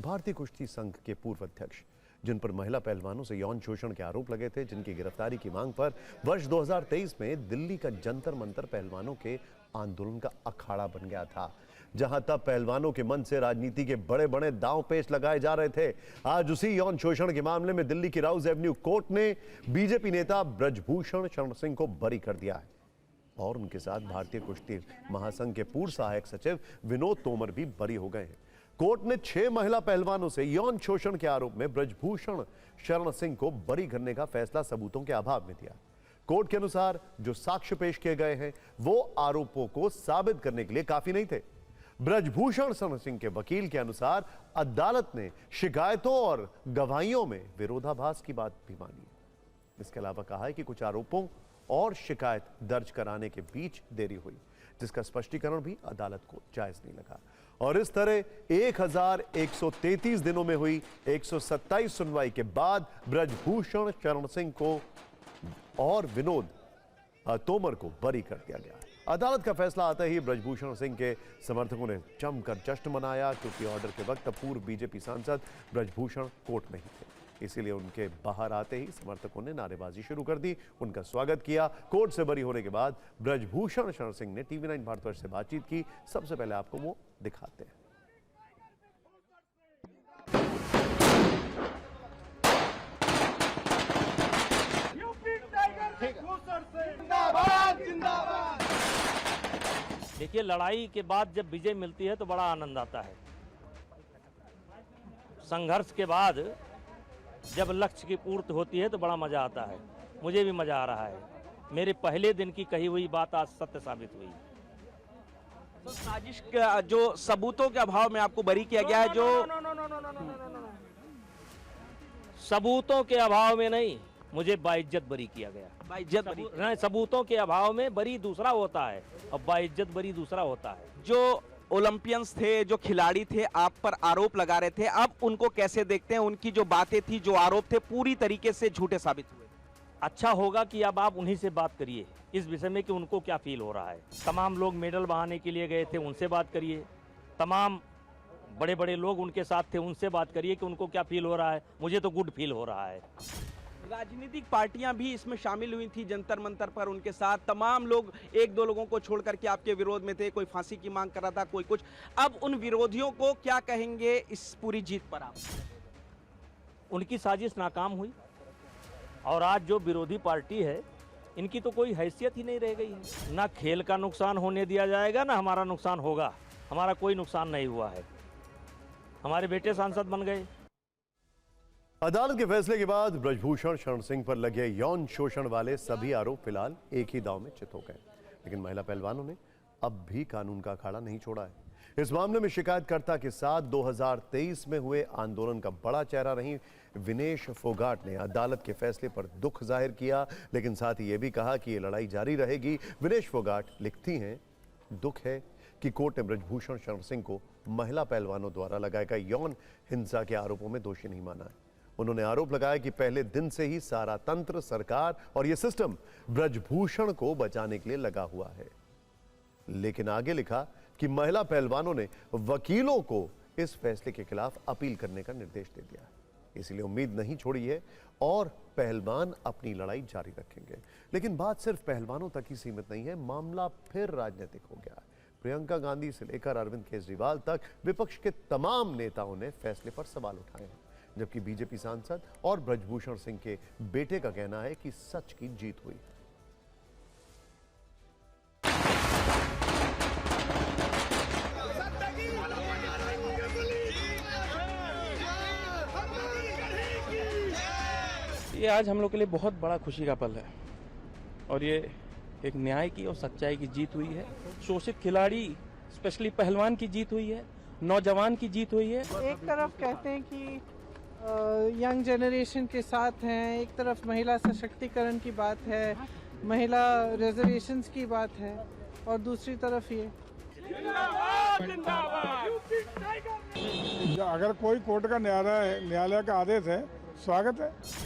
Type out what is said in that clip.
भारतीय कुश्ती संघ के पूर्व अध्यक्ष, जिन पर महिला पहलवानों से यौन शोषण के आरोप लगे थे, जिनकी गिरफ्तारी की मांग पर वर्ष 2023 में दिल्ली का जंतर मंतर पहलवानों के आंदोलन का अखाड़ा बन गया था, जहां तब पहलवानों के मन से राजनीति के बड़े बड़े दांव पेच लगाए जा रहे थे। आज उसी यौन शोषण के मामले में दिल्ली की राउज एवेन्यू कोर्ट ने बीजेपी नेता ब्रजभूषण शरण सिंह को बरी कर दिया है और उनके साथ भारतीय कुश्ती महासंघ के पूर्व सहायक सचिव विनोद तोमर भी बरी हो गए हैं। कोर्ट ने 6 महिला पहलवानों से यौन शोषण के आरोप में ब्रजभूषण शरण सिंह को बरी करने का फैसला सबूतों के अभाव में दिया। कोर्ट के अनुसार जो साक्ष्य पेश किए गए हैं वो आरोपों को साबित करने के लिए काफी नहीं थे। ब्रजभूषण शरण सिंह के वकील के अनुसार अदालत ने शिकायतों और गवाहियों में विरोधाभास की बात भी मानी। इसके अलावा कहा है कि कुछ आरोपों और शिकायत दर्ज कराने के बीच देरी हुई, जिसका स्पष्टीकरण भी अदालत को जायज नहीं लगा और इस तरह 1133 दिनों में हुई 127 सुनवाई के बाद ब्रजभूषण शरण सिंह को और विनोद तोमर को बरी कर दिया गया। अदालत का फैसला आते ही ब्रजभूषण सिंह के समर्थकों ने जमकर जश्न मनाया, क्योंकि ऑर्डर के वक्त पूर्व बीजेपी सांसद ब्रजभूषण कोर्ट में ही थे। इसीलिए उनके बाहर आते ही समर्थकों ने नारेबाजी शुरू कर दी, उनका स्वागत किया। कोर्ट से बरी होने के बाद ब्रजभूषण शरण सिंह ने TV9 भारतवर्ष से बातचीत की। सबसे पहले आपको वो दिखाते हैं। देखिए, लड़ाई के बाद जब विजय मिलती है तो बड़ा आनंद आता है। संघर्ष के बाद जब लक्ष्य की पूर्ति होती है तो बड़ा मजा आता है। मुझे भी मजा आ रहा है। मेरे पहले दिन की कही हुई बात आज सत्य साबित हुई। तो साजिश का जो सबूतों के अभाव में आपको बरी किया गया है, जो सबूतों के अभाव में नहीं, मुझे बाइज्जत बरी किया गया। बाइज्जत बरी नहीं, सबूतों के अभाव में बरी दूसरा होता है और बाइज्जत बरी दूसरा होता है। जो ओलंपियंस थे, जो खिलाड़ी थे, आप पर आरोप लगा रहे थे, अब उनको कैसे देखते हैं? उनकी जो बातें थी, जो आरोप थे, पूरी तरीके से झूठे साबित हुए। अच्छा होगा कि अब आप उन्हीं से बात करिए इस विषय में कि उनको क्या फील हो रहा है। तमाम लोग मेडल बहाने के लिए गए थे, उनसे बात करिए। तमाम बड़े बड़े लोग उनके साथ थे, उनसे बात करिए कि उनको क्या फील हो रहा है। मुझे तो गुड फील हो रहा है। राजनीतिक पार्टियां भी इसमें शामिल हुई थी जंतर मंतर पर, उनके साथ तमाम लोग, एक दो लोगों को छोड़ करके आपके विरोध में थे। कोई फांसी की मांग कर रहा था, कोई कुछ। अब उन विरोधियों को क्या कहेंगे इस पूरी जीत पर आप? उनकी साजिश नाकाम हुई और आज जो विरोधी पार्टी है, इनकी तो कोई हैसियत ही नहीं रह गई है। ना खेल का नुकसान होने दिया जाएगा, ना हमारा नुकसान होगा। हमारा कोई नुकसान नहीं हुआ है। हमारे बेटे सांसद बन गए। अदालत के फैसले के बाद ब्रजभूषण शरण सिंह पर लगे यौन शोषण वाले सभी आरोप फिलहाल एक ही दांव में चित हो गए, लेकिन महिला पहलवानों ने अब भी कानून का अखाड़ा नहीं छोड़ा है। इस मामले में शिकायतकर्ता के साथ 2023 में हुए आंदोलन का बड़ा चेहरा रही विनेश फोगाट ने अदालत के फैसले पर दुख जाहिर किया, लेकिन साथ ही यह भी कहा कि यह लड़ाई जारी रहेगी। विनेश फोगाट लिखती हैं, दुख है कि कोर्ट ने ब्रजभूषण शरण सिंह को महिला पहलवानों द्वारा लगाए गए यौन हिंसा के आरोपों में दोषी नहीं माना है। उन्होंने आरोप लगाया कि पहले दिन से ही सारा तंत्र, सरकार और यह सिस्टम ब्रजभूषण को बचाने के लिए लगा हुआ है। लेकिन आगे लिखा कि महिला पहलवानों ने वकीलों को इस फैसले के खिलाफ अपील करने का निर्देश दे दिया, इसलिए उम्मीद नहीं छोड़ी है और पहलवान अपनी लड़ाई जारी रखेंगे। लेकिन बात सिर्फ पहलवानों तक ही सीमित नहीं है, मामला फिर राजनीतिक हो गया है। प्रियंका गांधी से लेकर अरविंद केजरीवाल तक विपक्ष के तमाम नेताओं ने फैसले पर सवाल उठाए हैं, जबकि बीजेपी सांसद और ब्रजभूषण सिंह के बेटे का कहना है कि सच की जीत हुई। ये आज हम लोग के लिए बहुत बड़ा खुशी का पल है और ये एक न्याय की और सच्चाई की जीत हुई है। शोषित खिलाड़ी, स्पेशली पहलवान की जीत हुई है, नौजवान की जीत हुई है। एक तरफ कहते हैं कि यंग जनरेशन के साथ हैं, एक तरफ महिला सशक्तिकरण की बात है, महिला रिजर्वेशंस की बात है, और दूसरी तरफ ये अगर कोई कोर्ट का न्यायालय का आदेश है, स्वागत है।